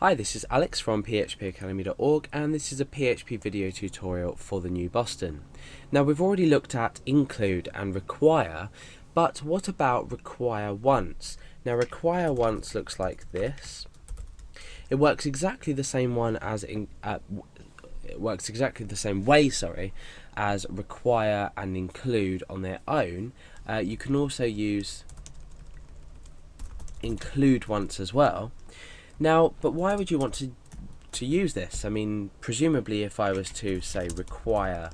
Hi, this is Alex from phpacademy.org, and this is a PHP video tutorial for the new Boston. Now, we've already looked at include and require, but what about require once? Now, require once looks like this. It works exactly the same way, as require and include on their own. You can also use include once as well. Now, but why would you want to use this? I mean, presumably if I was to say require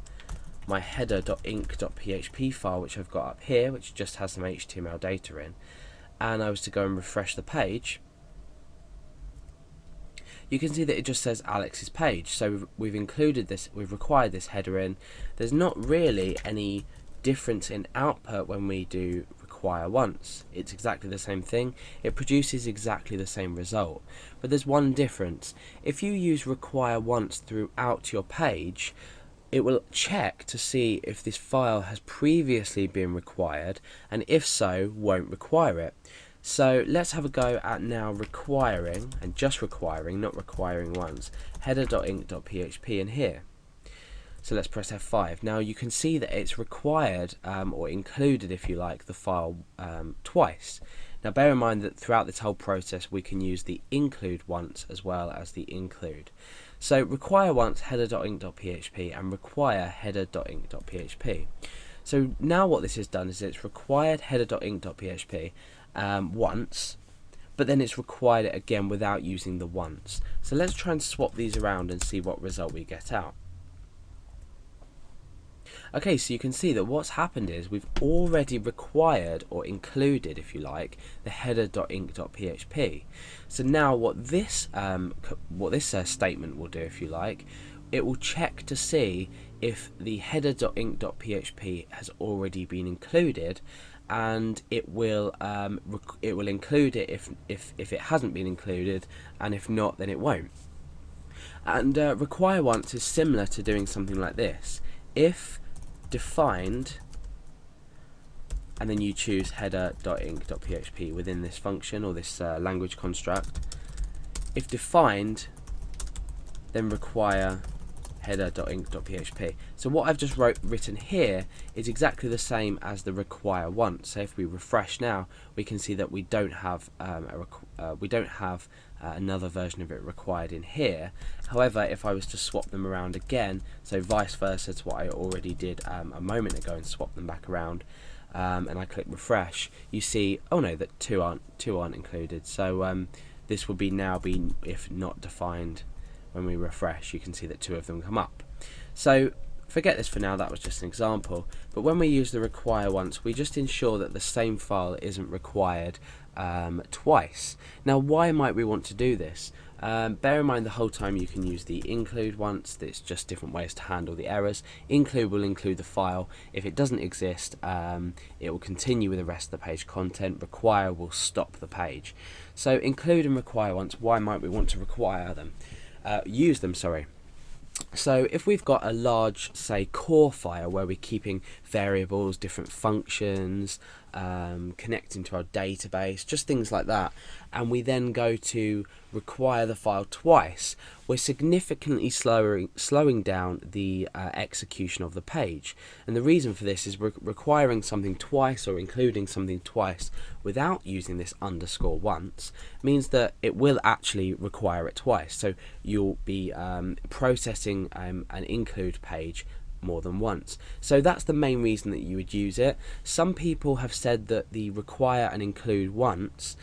my header.inc.php file, which I've got up here, which just has some HTML data in, and I was to go and refresh the page, you can see that it just says Alex's page. So we've included this, we've required this header in. There's not really any difference in output when we do require once. It's exactly the same thing. It produces exactly the same result. But there's one difference. If you use require once throughout your page, it will check to see if this file has previously been required, and if so, won't require it. So let's have a go at now requiring, and just requiring, not requiring once, header.inc.php in here. So let's press F5. Now you can see that it's required, or included if you like, the file twice. Now bear in mind that throughout this whole process we can use the include once as well as the include. So require once header.inc.php and require header.inc.php. So now what this has done is it's required header.inc.php once, but then it's required it again without using the once. So let's try and swap these around and see what result we get out. Okay, so you can see that what's happened is we've already required, or included if you like, the header.inc.php. So now what this statement will do, if you like, it will check to see if the header.inc.php has already been included, and it will include it if it hasn't been included, and if not, then it won't. And require once is similar to doing something like this. If defined, and then you choose header.inc.php within this function or this language construct. If defined, then require header.inc.php. So what I've just written here is exactly the same as the require once. So if we refresh now, we can see that we don't have another version of it required in here. However, if I was to swap them around again, so vice versa to what I already did a moment ago and swap them back around, and I click refresh, you see, oh no, that two aren't included. So this will now be if not defined. When we refresh, you can see that two of them come up. So forget this for now, that was just an example. But when we use the require once, we just ensure that the same file isn't required twice. Now, why might we want to do this? Bear in mind the whole time you can use the include once. There's just different ways to handle the errors. Include will include the file. If it doesn't exist, it will continue with the rest of the page content. Require will stop the page. So include and require once, why might we want to require them? Use them, sorry. So if we've got a large, say, core file where we're keeping variables, different functions, connecting to our database, just things like that, and we then go to require the file twice, we're significantly slowing down the execution of the page. And the reason for this is requiring something twice, or including something twice without using this underscore once, means that it will actually require it twice. So you'll be processing an include page more than once. So that's the main reason that you would use it. Some people have said that the require and include once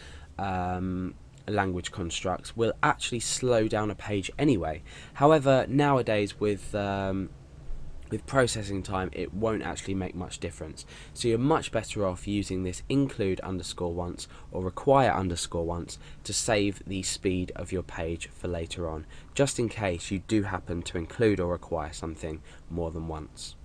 language constructs will actually slow down a page anyway. However, nowadays with processing time, it won't actually make much difference. So you're much better off using this include underscore once or require underscore once to save the speed of your page for later on, just in case you do happen to include or require something more than once.